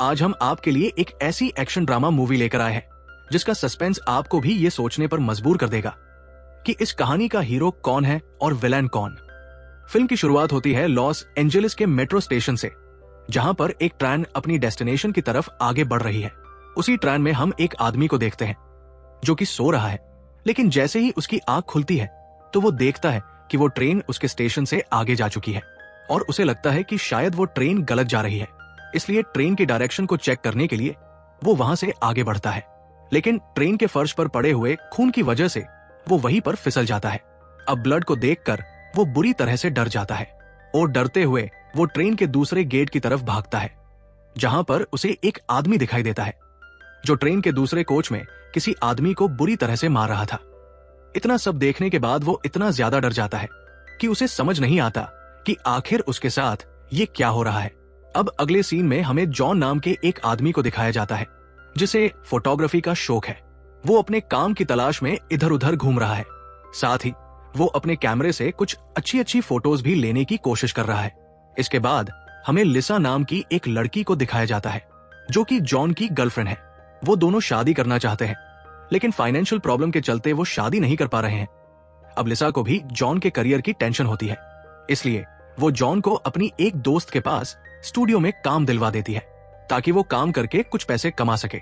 आज हम आपके लिए एक ऐसी एक्शन ड्रामा मूवी लेकर आए हैं जिसका सस्पेंस आपको भी ये सोचने पर मजबूर कर देगा कि इस कहानी का हीरो कौन है और विलेन कौन। फिल्म की शुरुआत होती है लॉस एंजेलिस के मेट्रो स्टेशन से, जहां पर एक ट्रेन अपनी डेस्टिनेशन की तरफ आगे बढ़ रही है। उसी ट्रेन में हम एक आदमी को देखते हैं जो कि सो रहा है, लेकिन जैसे ही उसकी आंख खुलती है तो वो देखता है कि वो ट्रेन उसके स्टेशन से आगे जा चुकी है और उसे लगता है कि शायद वो ट्रेन गलत जा रही है। इसलिए ट्रेन की डायरेक्शन को चेक करने के लिए वो वहां से आगे बढ़ता है, लेकिन ट्रेन के फर्श पर पड़े हुए खून की वजह से वो वहीं पर फिसल जाता है। अब ब्लड को देखकर वो बुरी तरह से डर जाता है और डरते हुए वो ट्रेन के दूसरे गेट की तरफ भागता है, जहां पर उसे एक आदमी दिखाई देता है जो ट्रेन के दूसरे कोच में किसी आदमी को बुरी तरह से मार रहा था। इतना सब देखने के बाद वो इतना ज्यादा डर जाता है कि उसे समझ नहीं आता कि आखिर उसके साथ ये क्या हो रहा है। अब अगले सीन में हमें जॉन नाम के एक आदमी को दिखाया जाता है जिसे फोटोग्राफी का शौक है। वो अपने काम की तलाश में इधर उधर घूम रहा है, साथ ही वो अपने कैमरे से कुछ अच्छी अच्छी फोटोज भी लेने की कोशिश कर रहा है। इसके बाद हमें लिसा नाम की एक लड़की को दिखाया जाता है जो कि जॉन की गर्लफ्रेंड है। वो दोनों शादी करना चाहते हैं, लेकिन फाइनेंशियल प्रॉब्लम के चलते वो शादी नहीं कर पा रहे हैं। अब लिसा को भी जॉन के करियर की टेंशन होती है, इसलिए वो जॉन को अपनी एक दोस्त के पास स्टूडियो में काम दिलवा देती है ताकि वो काम करके कुछ पैसे कमा सके।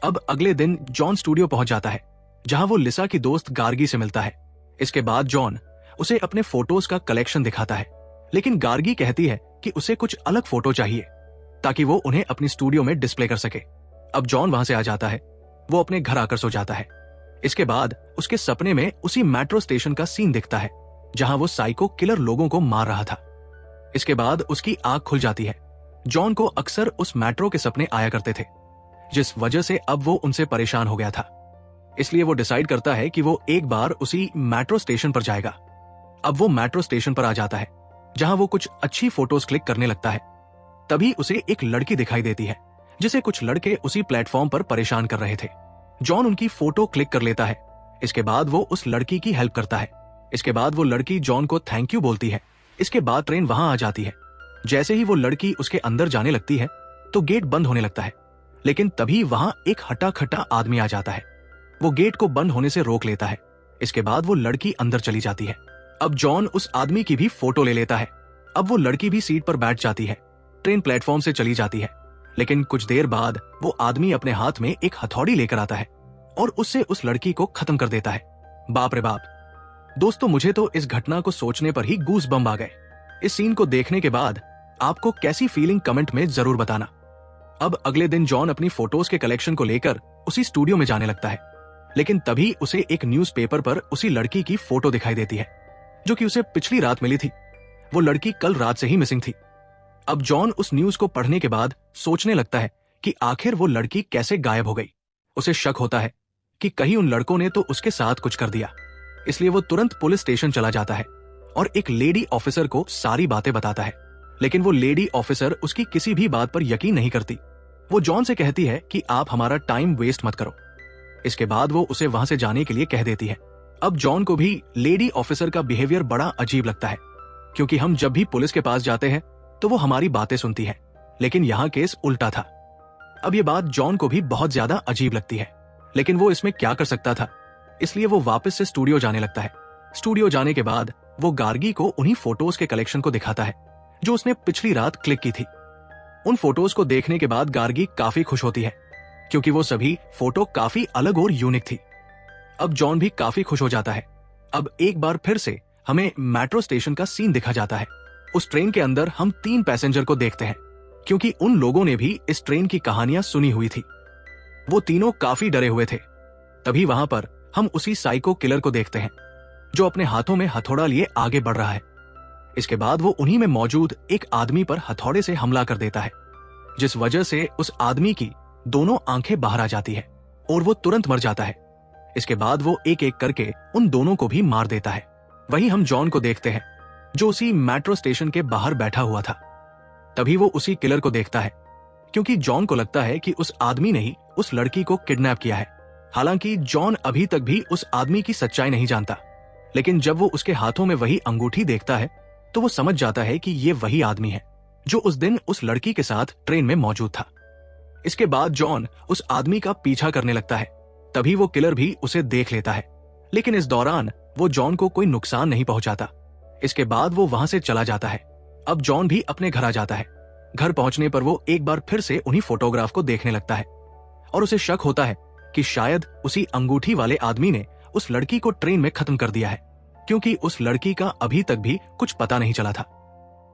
अब अगले दिन जॉन स्टूडियो पहुंच जाता है, जहां वो लिसा की दोस्त गार्गी से मिलता है। इसके बाद जॉन उसे अपने फोटोज का कलेक्शन दिखाता है, लेकिन गार्गी कहती है कि उसे कुछ अलग फोटो चाहिए ताकि वो उन्हें अपनी स्टूडियो में डिस्प्ले कर सके। अब जॉन वहां से आ जाता है, वो अपने घर आकर सो जाता है। इसके बाद उसके सपने में उसी मेट्रो स्टेशन का सीन दिखता है जहां वो साइको किलर लोगों को मार रहा था। इसके बाद उसकी आंख खुल जाती है। जॉन को अक्सर उस मेट्रो के सपने आया करते थे, जिस वजह से अब वो उनसे परेशान हो गया था। इसलिए वो डिसाइड करता है कि वो एक बार उसी मेट्रो स्टेशन पर जाएगा। अब वो मेट्रो स्टेशन पर आ जाता है, जहां वो कुछ अच्छी फोटोज क्लिक करने लगता है। तभी उसे एक लड़की दिखाई देती है जिसे कुछ लड़के उसी प्लेटफॉर्म पर परेशान कर रहे थे। जॉन उनकी फोटो क्लिक कर लेता है। इसके बाद वो उस लड़की की हेल्प करता है। इसके बाद वो लड़की जॉन को थैंक यू बोलती है। इसके बाद ट्रेन वहां आ जाती है। जैसे ही वो लड़की उसके अंदर जाने लगती है तो गेट बंद होने लगता है, लेकिन तभी वहां एक हटा खटा आदमी आ जाता है। वो गेट को बंद होने से रोक लेता है। इसके बाद वो लड़की अंदर चली जाती है। अब जॉन उस आदमी की भी फोटो ले लेता है। अब वो लड़की भी सीट पर बैठ जाती है। ट्रेन प्लेटफॉर्म से चली जाती है, लेकिन कुछ देर बाद वो आदमी अपने हाथ में एक हथौड़ी लेकर आता है और उससे उस लड़की को खत्म कर देता है। बाप रे बाप दोस्तों, मुझे तो इस घटना को सोचने पर ही गूस बम्प आ गए। इस सीन को देखने के बाद आपको कैसी फीलिंग कमेंट में जरूर बताना। अब अगले दिन जॉन अपनी फोटोज के कलेक्शन को लेकर उसी स्टूडियो में जाने लगता है, लेकिन तभी उसे एक न्यूज़पेपर पर उसी लड़की की फोटो दिखाई देती है जो कि उसे पिछली रात मिली थी। वो लड़की कल रात से ही मिसिंग थी। अब जॉन उस न्यूज को पढ़ने के बाद सोचने लगता है कि आखिर वो लड़की कैसे गायब हो गई। उसे शक होता है कि कहीं उन लड़कों ने तो उसके साथ कुछ कर दिया। इसलिए वो तुरंत पुलिस स्टेशन चला जाता है और एक लेडी ऑफिसर को सारी बातें बताता है, लेकिन वो लेडी ऑफिसर उसकी किसी भी बात पर यकीन नहीं करती। वो जॉन से कहती है कि आप हमारा टाइम वेस्ट मत करो। इसके बाद वो उसे वहां से जाने के लिए कह देती है। अब जॉन को भी लेडी ऑफिसर का बिहेवियर बड़ा अजीब लगता है, क्योंकि हम जब भी पुलिस के पास जाते हैं तो वो हमारी बातें सुनती है, लेकिन यहाँ केस उल्टा था। अब ये बात जॉन को भी बहुत ज्यादा अजीब लगती है, लेकिन वो इसमें क्या कर सकता था। इसलिए वो वापस से स्टूडियो जाने लगता है। स्टूडियो जाने के बाद वो गार्गी को उन्हीं फोटोज के कलेक्शन को दिखाता है जो उसने पिछली रात क्लिक की थी। उन फोटोज को देखने के बाद गार्गी काफी खुश होती है, क्योंकि वो सभी फोटो काफी अलग और यूनिक थी। अब जॉन भी काफी खुश हो जाता है। अब एक बार फिर से हमें मेट्रो स्टेशन का सीन दिखा जाता है। उस ट्रेन के अंदर हम 3 पैसेंजर को देखते हैं, क्योंकि उन लोगों ने भी इस ट्रेन की कहानियां सुनी हुई थी। वो तीनों काफी डरे हुए थे। तभी वहां पर हम उसी साइको किलर को देखते हैं जो अपने हाथों में हथौड़ा लिए आगे बढ़ रहा है। इसके बाद वो उन्हीं में मौजूद एक आदमी पर हथौड़े से हमला कर देता है, जिस वजह से उस आदमी की दोनों आंखें बाहर आ जाती है और वो तुरंत मर जाता है। इसके बाद वो एक एक करके उन दोनों को भी मार देता है। वहीं हम जॉन को देखते हैं जो उसी मेट्रो स्टेशन के बाहर बैठा हुआ था। तभी वो उसी किलर को देखता है, क्योंकि जॉन को लगता है कि उस आदमी ने ही उस लड़की को किडनैप किया है। हालांकि जॉन अभी तक भी उस आदमी की सच्चाई नहीं जानता, लेकिन जब वो उसके हाथों में वही अंगूठी देखता है तो वो समझ जाता है कि ये वही आदमी है जो उस दिन उस लड़की के साथ ट्रेन में मौजूद था। इसके बाद जॉन उस आदमी का पीछा करने लगता है। तभी वो किलर भी उसे देख लेता है, लेकिन इस दौरान वो जॉन को कोई नुकसान नहीं पहुंचाता। इसके बाद वो वहां से चला जाता है। अब जॉन भी अपने घर आ जाता है। घर पहुंचने पर वो एक बार फिर से उन्हीं फोटोग्राफ को देखने लगता है और उसे शक होता है कि शायद उसी अंगूठी वाले आदमी ने उस लड़की को ट्रेन में खत्म कर दिया है, क्योंकि उस लड़की का अभी तक भी कुछ पता नहीं चला था।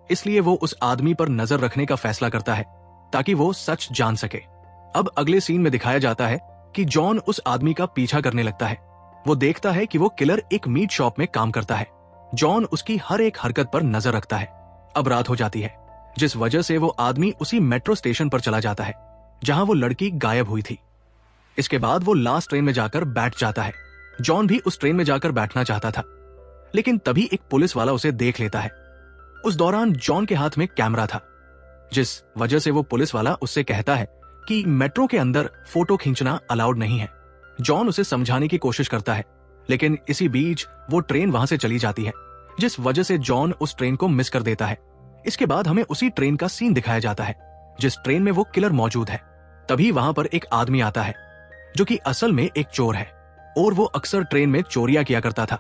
इसलिए वो उस आदमी पर नजर रखने का फैसला करता है ताकि वो सच जान सके। अब अगले सीन में दिखाया जाता है कि जॉन उस आदमी का पीछा करने लगता है। वो देखता है कि वो किलर एक मीट शॉप में काम करता है। जॉन उसकी हर एक हरकत पर नजर रखता है। अब रात हो जाती है, जिस वजह से वो आदमी उसी मेट्रो स्टेशन पर चला जाता है जहां वो लड़की गायब हुई थी। इसके बाद वो लास्ट ट्रेन में जाकर बैठ जाता है। जॉन भी उस ट्रेन में जाकर बैठना चाहता था, लेकिन तभी एक पुलिस वाला उसे देख लेता है। उस दौरान जॉन के हाथ में कैमरा था, जिस वजह से वो पुलिस वाला उससे कहता है कि मेट्रो के अंदर फोटो खींचना अलाउड नहीं है। जॉन उसे समझाने की कोशिश करता है, लेकिन इसी बीच वो ट्रेन वहां से चली जाती है, जिस वजह से जॉन उस ट्रेन को मिस कर देता है। इसके बाद हमें उसी ट्रेन का सीन दिखाया जाता है जिस ट्रेन में वो किलर मौजूद है। तभी वहां पर एक आदमी आता है जो कि असल में एक चोर है और वो अक्सर ट्रेन में चोरियां किया करता था।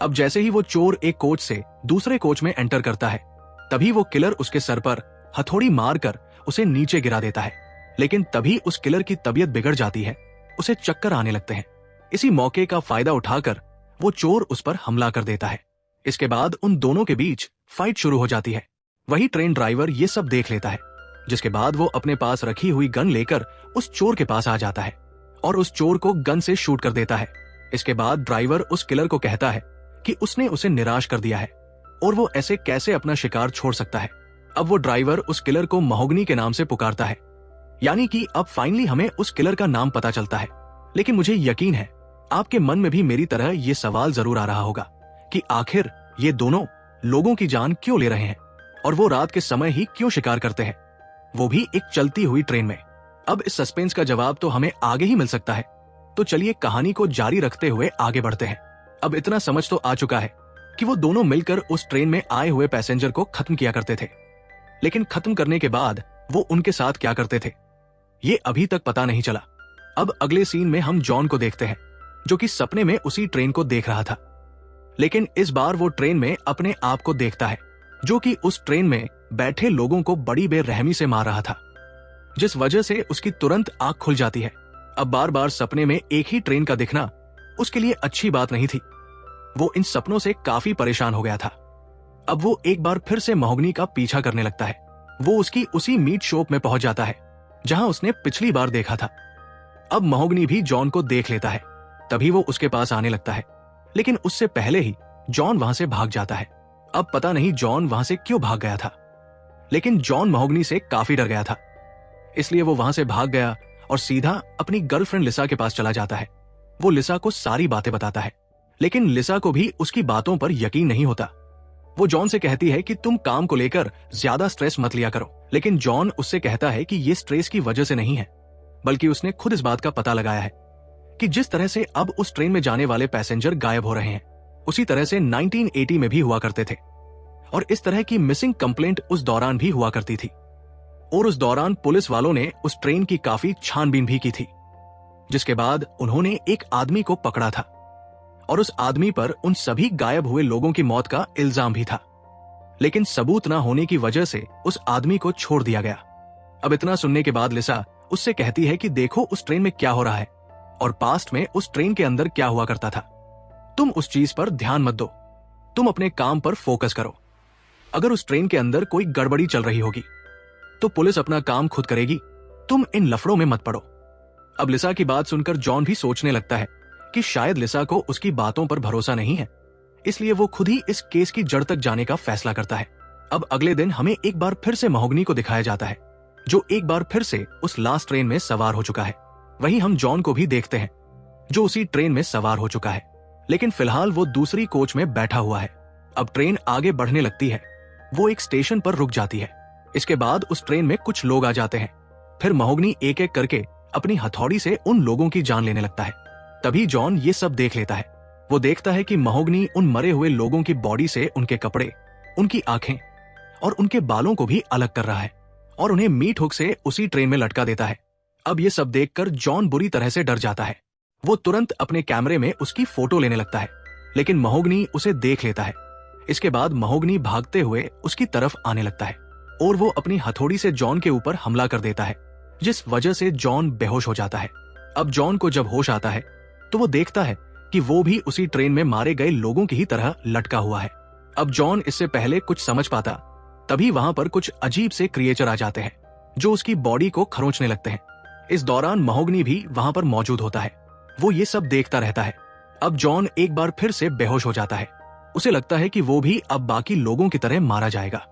अब जैसे ही वो चोर एक कोच से दूसरे कोच में एंटर करता है, तभी वो किलर उसके सर पर हथौड़ी मारकर उसे नीचे गिरा देता है। लेकिन तभी उस किलर की तबीयत बिगड़ जाती है, उसे चक्कर आने लगते हैं। इसी मौके का फायदा उठाकर वो चोर उस पर हमला कर देता है। इसके बाद उन दोनों के बीच फाइट शुरू हो जाती है। वही ट्रेन ड्राइवर ये सब देख लेता है, जिसके बाद वो अपने पास रखी हुई गन लेकर उस चोर के पास आ जाता है और उस चोर को गन से शूट कर देता है। इसके बाद ड्राइवर उस किलर को कहता है कि उसने उसे निराश कर दिया है और वो ऐसे कैसे अपना शिकार छोड़ सकता है। अब वो ड्राइवर उस किलर को महोगनी के नाम से पुकारता है, यानी कि अब फाइनली हमें उस किलर का नाम पता चलता है। लेकिन मुझे यकीन है आपके मन में भी मेरी तरह ये सवाल जरूर आ रहा होगा कि आखिर ये दोनों लोगों की जान क्यों ले रहे हैं और वो रात के समय ही क्यों शिकार करते हैं, वो भी एक चलती हुई ट्रेन में। अब इस सस्पेंस का जवाब तो हमें आगे ही मिल सकता है, तो चलिए कहानी को जारी रखते हुए आगे बढ़ते हैं। अब इतना समझ तो आ चुका है कि वो दोनों मिलकर उस ट्रेन में आए हुए पैसेंजर को खत्म किया करते थे, लेकिन खत्म करने के बाद वो उनके साथ क्या करते थे ये अभी तक पता नहीं चला। अब अगले सीन में हम जॉन को देखते हैं, जो कि सपने में उसी ट्रेन को देख रहा था, लेकिन इस बार वो ट्रेन में अपने आप को देखता है, जो कि उस ट्रेन में बैठे लोगों को बड़ी बेरहमी से मार रहा था, जिस वजह से उसकी तुरंत आंख खुल जाती है। अब बार बार सपने में एक ही ट्रेन का दिखना उसके लिए अच्छी बात नहीं थी। वो इन सपनों से काफी परेशान हो गया था। अब वो एक बार फिर से महोगनी का पीछा करने लगता है। वो उसकी उसी मीट शॉप में पहुंच जाता है जहां उसने पिछली बार देखा था। अब महोगनी भी जॉन को देख लेता है, तभी वो उसके पास आने लगता है, लेकिन उससे पहले ही जॉन वहां से भाग जाता है। अब पता नहीं जॉन वहां से क्यों भाग गया था, लेकिन जॉन महोगनी से काफी डर गया था, इसलिए वो वहां से भाग गया और सीधा अपनी गर्लफ्रेंड लिसा के पास चला जाता है। वो लिसा को सारी बातें बताता है, लेकिन लिसा को भी उसकी बातों पर यकीन नहीं होता। वो जॉन से कहती है कि तुम काम को लेकर ज्यादा स्ट्रेस मत लिया करो, लेकिन जॉन उससे कहता है कि ये स्ट्रेस की वजह से नहीं है, बल्कि उसने खुद इस बात का पता लगाया है कि जिस तरह से अब उस ट्रेन में जाने वाले पैसेंजर गायब हो रहे हैं, उसी तरह से 1980 में भी हुआ करते थे और इस तरह की मिसिंग कंप्लेंट उस दौरान भी हुआ करती थी। और उस दौरान पुलिस वालों ने उस ट्रेन की काफी छानबीन भी की थी, जिसके बाद उन्होंने एक आदमी को पकड़ा था और उस आदमी पर उन सभी गायब हुए लोगों की मौत का इल्जाम भी था, लेकिन सबूत न होने की वजह से उस आदमी को छोड़ दिया गया। अब इतना सुनने के बाद लिसा उससे कहती है कि देखो उस ट्रेन में क्या हो रहा है और पास्ट में उस ट्रेन के अंदर क्या हुआ करता था। तुम उस चीज पर ध्यान मत दो, तुम अपने काम पर फोकस करो। अगर उस ट्रेन के अंदर कोई गड़बड़ी चल रही होगी तो पुलिस अपना काम खुद करेगी, तुम इन लफड़ों में मत पड़ो। अब लिसा की बात सुनकर जॉन भी सोचने लगता है कि शायद लिसा को उसकी बातों पर भरोसा नहीं है, इसलिए वो खुद ही इस केस की जड़ तक जाने का फैसला करता है। अब अगले दिन हमें एक बार फिर से महोगनी को दिखाया जाता है, जो एक बार फिर से उस लास्ट ट्रेन में सवार हो चुका है। वहीं हम जॉन को भी देखते हैं, जो उसी ट्रेन में सवार हो चुका है, लेकिन फिलहाल वो दूसरी कोच में बैठा हुआ है। अब ट्रेन आगे बढ़ने लगती है, वो एक स्टेशन पर रुक जाती है। इसके बाद उस ट्रेन में कुछ लोग आ जाते हैं। फिर महोगनी एक एक करके अपनी हथौड़ी से उन लोगों की जान लेने लगता है। तभी जॉन ये सब देख लेता है। वो देखता है कि महोगनी उन मरे हुए लोगों की बॉडी से उनके कपड़े, उनकी आंखें और उनके बालों को भी अलग कर रहा है और उन्हें मीट हुक से उसी ट्रेन में लटका देता है। अब ये सब देखकर जॉन बुरी तरह से डर जाता है। वो तुरंत अपने कैमरे में उसकी फोटो लेने लगता है, लेकिन महोगनी उसे देख लेता है। इसके बाद महोगनी भागते हुए उसकी तरफ आने लगता है और वो अपनी हथौड़ी से जॉन के ऊपर हमला कर देता है, जिस वजह से जॉन बेहोश हो जाता है। अब जॉन को जब होश आता है तो वो देखता है कि वो भी उसी ट्रेन में मारे गए लोगों की ही तरह लटका हुआ है। अब जॉन इससे पहले कुछ समझ पाता, तभी वहां पर कुछ अजीब से क्रिएचर आ जाते हैं जो उसकी बॉडी को खरोंचने लगते हैं। इस दौरान महोगनी भी वहां पर मौजूद होता है। वो ये सब देखता रहता है। अब जॉन एक बार फिर से बेहोश हो जाता है। उसे लगता है कि वो भी अब बाकी लोगों की तरह मारा जाएगा।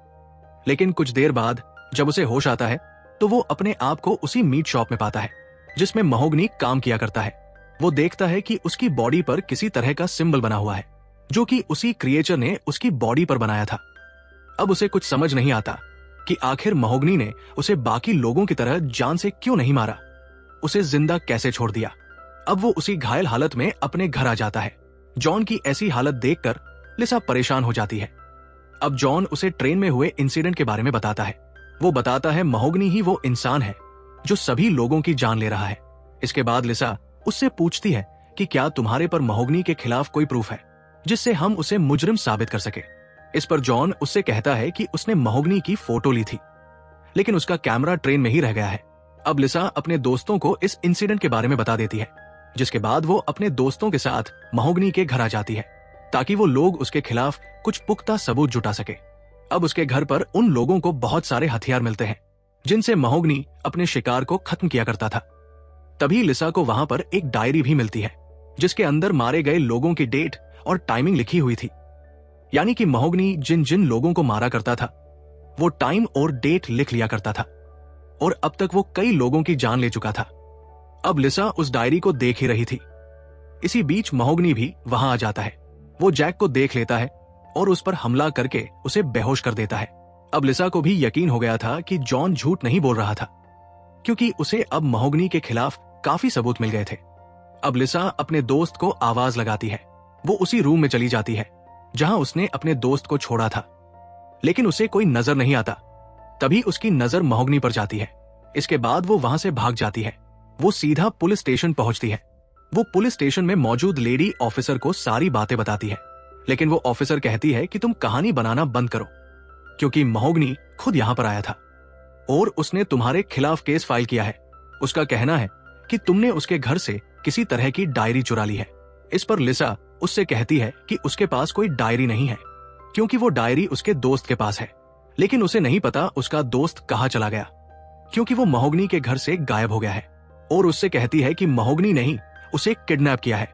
लेकिन कुछ देर बाद जब उसे होश आता है तो वो अपने आप को उसी मीट शॉप में पाता है जिसमें महोगनी काम किया करता है। वो देखता है कि उसकी बॉडी पर किसी तरह का सिंबल बना हुआ है जो कि उसी क्रिएचर ने उसकी बॉडी पर बनाया था। अब उसे कुछ समझ नहीं आता कि आखिर महोगनी ने उसे बाकी लोगों की तरह जान से क्यों नहीं मारा, उसे जिंदा कैसे छोड़ दिया। अब वो उसी घायल हालत में अपने घर आ जाता है। जॉन की ऐसी हालत देखकर लिसा परेशान हो जाती है। अब जॉन उसे ट्रेन में हुए इंसिडेंट के बारे में बताता है। वो बताता है महोगनी ही वो इंसान है जो सभी लोगों की जान ले रहा है। इसके बाद लिसा उससे पूछती है कि क्या तुम्हारे पर महोगनी के खिलाफ कोई प्रूफ है जिससे हम उसे मुजरिम साबित कर सके। इस पर जॉन उससे कहता है कि उसने महोगनी की फोटो ली थी, लेकिन उसका कैमरा ट्रेन में ही रह गया है। अब लिसा अपने दोस्तों को इस इंसिडेंट के बारे में बता देती है, जिसके बाद वो अपने दोस्तों के साथ महोगनी के घर आ जाती है ताकि वो लोग उसके खिलाफ कुछ पुख्ता सबूत जुटा सके। अब उसके घर पर उन लोगों को बहुत सारे हथियार मिलते हैं जिनसे महोगनी अपने शिकार को खत्म किया करता था। तभी लिसा को वहां पर एक डायरी भी मिलती है जिसके अंदर मारे गए लोगों की डेट और टाइमिंग लिखी हुई थी। यानी कि महोगनी जिन जिन लोगों को मारा करता था वो टाइम और डेट लिख लिया करता था और अब तक वो कई लोगों की जान ले चुका था। अब लिसा उस डायरी को देख ही रही थी। इसी बीच महोगनी भी वहां आ जाता है। वो जैक को देख लेता है और उस पर हमला करके उसे बेहोश कर देता है। अब लिसा को भी यकीन हो गया था कि जॉन झूठ नहीं बोल रहा था, क्योंकि उसे अब महोगनी के खिलाफ काफी सबूत मिल गए थे। अब लिसा अपने दोस्त को आवाज लगाती है। वो उसी रूम में चली जाती है जहां उसने अपने दोस्त को छोड़ा था, लेकिन उसे कोई नजर नहीं आता। तभी उसकी नजर महोगनी पर जाती है। इसके बाद वो वहां से भाग जाती है। वो सीधा पुलिस स्टेशन पहुंचती है। वो पुलिस स्टेशन में मौजूद लेडी ऑफिसर को सारी बातें बताती है, लेकिन वो ऑफिसर कहती है कि तुम कहानी बनाना बंद करो, क्योंकि महोगनी खुद यहां पर आया था और उसने तुम्हारे खिलाफ केस फाइल किया है। उसका कहना है कि तुमने उसके घर से किसी तरह की डायरी चुरा ली है। इस पर लिसा उससे कहती है कि उसके पास कोई डायरी नहीं है, क्योंकि वो डायरी उसके दोस्त के पास है, लेकिन उसे नहीं पता उसका दोस्त कहाँ चला गया, क्योंकि वो महोगनी के घर से गायब हो गया है। और उससे कहती है कि महोगनी ने ही उसे किडनैप किया है।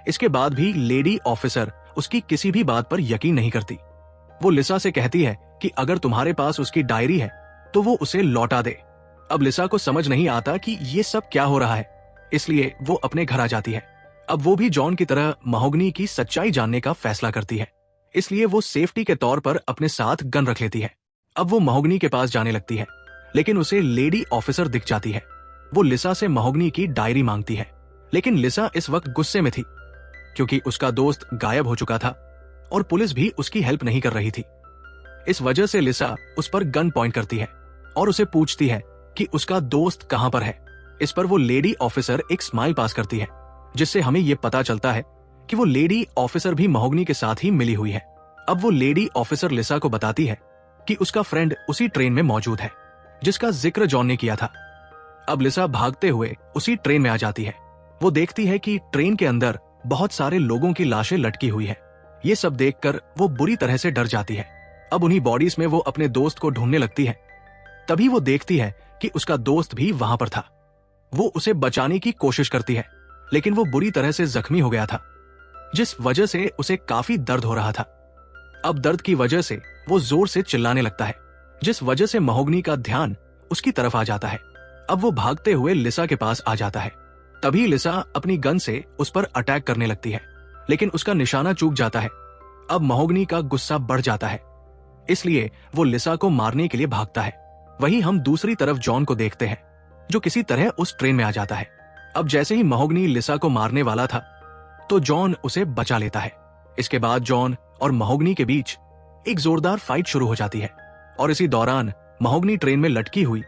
इसके बाद भी लेडी ऑफिसर उसकी किसी भी बात पर यकीन नहीं करती। वो लिसा से कहती है कि अगर तुम्हारे पास उसकी डायरी है तो वो उसे लौटा दे। अब लिसा को समझ नहीं आता कि ये सब क्या हो रहा है, इसलिए वो अपने घर आ जाती है। अब वो भी जॉन की तरह महोगनी की सच्चाई जानने का फैसला करती है, इसलिए वो सेफ्टी के तौर पर अपने साथ गन रख लेती है। अब वो महोगनी के पास जाने लगती है, लेकिन उसे लेडी ऑफिसर दिख जाती है। वो लिसा से महोगनी की डायरी मांगती है, लेकिन लिसा इस वक्त गुस्से में थी, क्योंकि उसका दोस्त गायब हो चुका था और पुलिस भी उसकी हेल्प नहीं कर रही थी। इस वजह से लिसा उस पर गन पॉइंट करती है और उसे पूछती है कि उसका दोस्त कहां पर है। इस पर वो लेडी ऑफिसर एक स्माइल पास करती है, जिससे हमें यह पता चलता है कि वो लेडी ऑफिसर भी महोगनी के साथ ही मिली हुई है। अब वो लेडी ऑफिसर लिसा को बताती है कि उसका फ्रेंड उसी ट्रेन में मौजूद है जिसका जिक्र जॉन ने किया था। अब लिसा भागते हुए उसी ट्रेन में आ जाती है। वो देखती है कि ट्रेन के अंदर बहुत सारे लोगों की लाशें लटकी हुई है। ये सब देखकर वो बुरी तरह से डर जाती है। अब उन्हीं बॉडीज में वो अपने दोस्त को ढूंढने लगती है। तभी वो देखती है कि उसका दोस्त भी वहां पर था। वो उसे बचाने की कोशिश करती है, लेकिन वो बुरी तरह से जख्मी हो गया था, जिस वजह से उसे काफी दर्द हो रहा था। अब दर्द की वजह से वो जोर से चिल्लाने लगता है, जिस वजह से महोगनी का ध्यान उसकी तरफ आ जाता है। अब वो भागते हुए लिसा के पास आ जाता है। तभी लिसा अपनी गन से उस पर अटैक करने लगती है, लेकिन उसका निशाना चूक जाता है। अब महोगनी का गुस्सा बढ़ जाता है, इसलिए वो लिसा को मारने के लिए भागता है। वहीं हम दूसरी तरफ जॉन को देखते हैं, जो किसी तरह उस ट्रेन में आ जाता है। अब जैसे ही महोगनी लिसा को मारने वाला था, तो जॉन उसे बचा लेता है। इसके बाद जॉन और महोगनी के बीच एक जोरदार फाइट शुरू हो जाती है और इसी दौरान महोगनी ट्रेन में लटकी हुई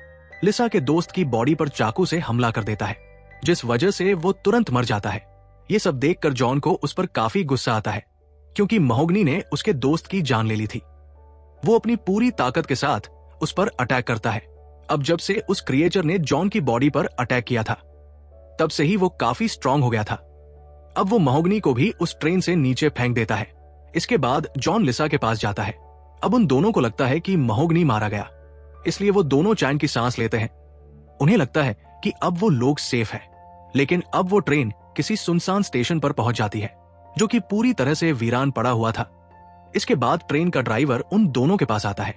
लिसा के दोस्त की बॉडी पर चाकू से हमला कर देता है, जिस वजह से वो तुरंत मर जाता है। ये सब देखकर जॉन को उस पर काफी गुस्सा आता है, क्योंकि महोगनी ने उसके दोस्त की जान ले ली थी। वो अपनी पूरी ताकत के साथ उस पर अटैक करता है। अब जब से उस क्रिएचर ने जॉन की बॉडी पर अटैक किया था, तब से ही वो काफी स्ट्रांग हो गया था। अब वो महोगनी को भी उस ट्रेन से नीचे फेंक देता है। इसके बाद जॉन लिसा के पास जाता है। अब उन दोनों को लगता है कि महोगनी मारा गया, इसलिए वो दोनों चैन की सांस लेते हैं। उन्हें लगता है कि अब वो लोग सेफ है। लेकिन अब वो ट्रेन किसी सुनसान स्टेशन पर पहुंच जाती है, जो कि पूरी तरह से वीरान पड़ा हुआ था। इसके बाद ट्रेन का ड्राइवर उन दोनों के पास आता है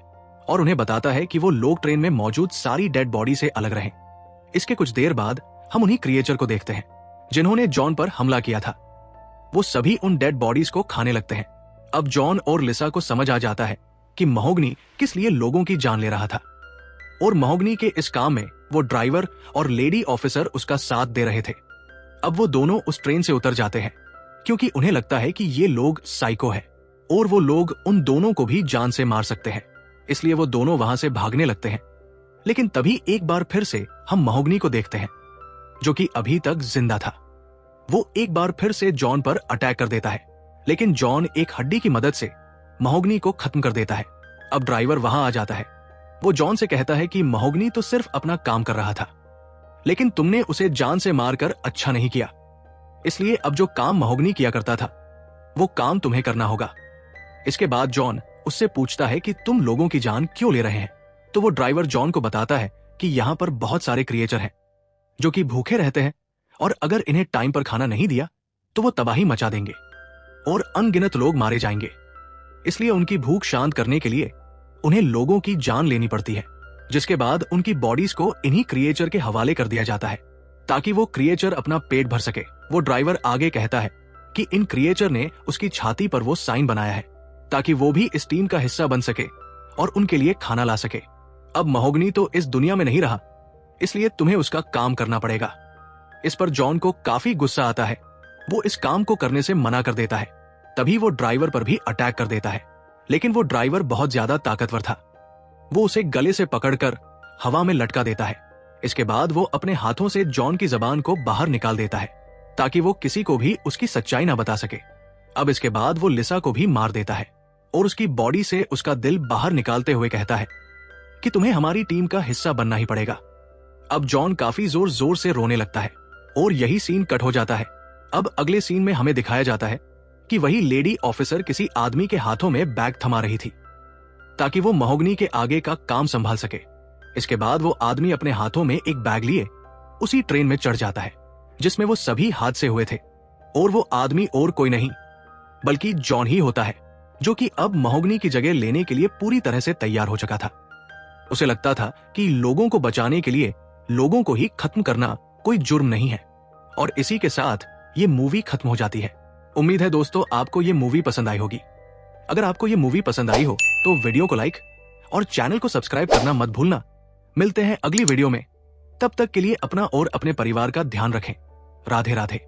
और उन्हें बताता है कि वो लोग ट्रेन में मौजूद सारी डेड बॉडी से अलग रहें। इसके कुछ देर बाद हम उन्हीं क्रिएचर को देखते हैं जिन्होंने जॉन पर हमला किया था। वो सभी उन डेड बॉडीज को खाने लगते हैं। अब जॉन और लिसा को समझ आ जाता है कि महोगनी किस लिए लोगों की जान ले रहा था, और महोगनी के इस काम में वो ड्राइवर और लेडी ऑफिसर उसका साथ दे रहे थे। अब वो दोनों उस ट्रेन से उतर जाते हैं, क्योंकि उन्हें लगता है कि ये लोग साइको है और वो लोग उन दोनों को भी जान से मार सकते हैं। इसलिए वो दोनों वहां से भागने लगते हैं। लेकिन तभी एक बार फिर से हम महोगनी को देखते हैं, जो कि अभी तक जिंदा था। वो एक बार फिर से जॉन पर अटैक कर देता है, लेकिन जॉन एक हड्डी की मदद से महोगनी को खत्म कर देता है। अब ड्राइवर वहां आ जाता है। वो जॉन से कहता है कि महोगनी तो सिर्फ अपना काम कर रहा था, लेकिन तुमने उसे जान से मारकर अच्छा नहीं किया। इसलिए अब जो काम महोगनी किया करता था, वो काम तुम्हें करना होगा। इसके बाद जॉन उससे पूछता है कि तुम लोगों की जान क्यों ले रहे हैं। तो वो ड्राइवर जॉन को बताता है कि यहाँ पर बहुत सारे क्रिएचर हैं जो कि भूखे रहते हैं, और अगर इन्हें टाइम पर खाना नहीं दिया तो वो तबाही मचा देंगे और अनगिनत लोग मारे जाएंगे। इसलिए उनकी भूख शांत करने के लिए उन्हें लोगों की जान लेनी पड़ती है, जिसके बाद उनकी बॉडीज को इन्हीं क्रिएचर के हवाले कर दिया जाता है ताकि वो क्रिएचर अपना पेट भर सके। वो ड्राइवर आगे कहता है कि इन क्रिएचर ने उसकी छाती पर वो साइन बनाया है ताकि वो भी इस टीम का हिस्सा बन सके और उनके लिए खाना ला सके। अब महोगनी तो इस दुनिया में नहीं रहा, इसलिए तुम्हें उसका काम करना पड़ेगा। इस पर जॉन को काफी गुस्सा आता है। वो इस काम को करने से मना कर देता है। तभी वो ड्राइवर पर भी अटैक कर देता है, लेकिन वो ड्राइवर बहुत ज्यादा ताकतवर था। वो उसे गले से पकड़कर हवा में लटका देता है। इसके बाद वो अपने हाथों से जॉन की जबान को बाहर निकाल देता है ताकि वो किसी को भी उसकी सच्चाई ना बता सके। अब इसके बाद वो लिसा को भी मार देता है और उसकी बॉडी से उसका दिल बाहर निकालते हुए कहता है कि तुम्हें हमारी टीम का हिस्सा बनना ही पड़ेगा। अब जॉन काफी जोर जोर से रोने लगता है और यही सीन कट हो जाता है। अब अगले सीन में हमें दिखाया जाता है कि वही लेडी ऑफिसर किसी आदमी के हाथों में बैग थमा रही थी ताकि वो महोगनी के आगे का काम संभाल सके। इसके बाद वो आदमी अपने हाथों में एक बैग लिए उसी ट्रेन में चढ़ जाता है जिसमें वो सभी हादसे हुए थे, और वो आदमी और कोई नहीं बल्कि जॉन ही होता है, जो कि अब महोगनी की जगह लेने के लिए पूरी तरह से तैयार हो चुका था। उसे लगता था कि लोगों को बचाने के लिए लोगों को ही खत्म करना कोई जुर्म नहीं है, और इसी के साथ ये मूवी खत्म हो जाती है। उम्मीद है दोस्तों आपको ये मूवी पसंद आई होगी। अगर आपको ये मूवी पसंद आई हो तो वीडियो को लाइक और चैनल को सब्सक्राइब करना मत भूलना। मिलते हैं अगली वीडियो में, तब तक के लिए अपना और अपने परिवार का ध्यान रखें। राधे राधे।